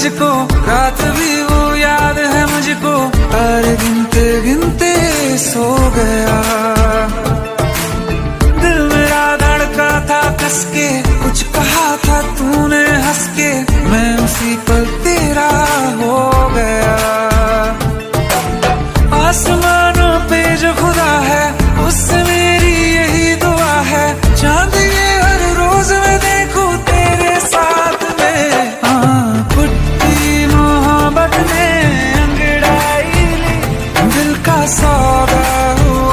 तुझको, रात भी वो याद है मुझको, तारे गिनते गिनते सो गया। दिल मेरा धड़का था कस के, कुछ कहा था तूने हंस के, मैं उसी पल तेरा हो गया। आसमां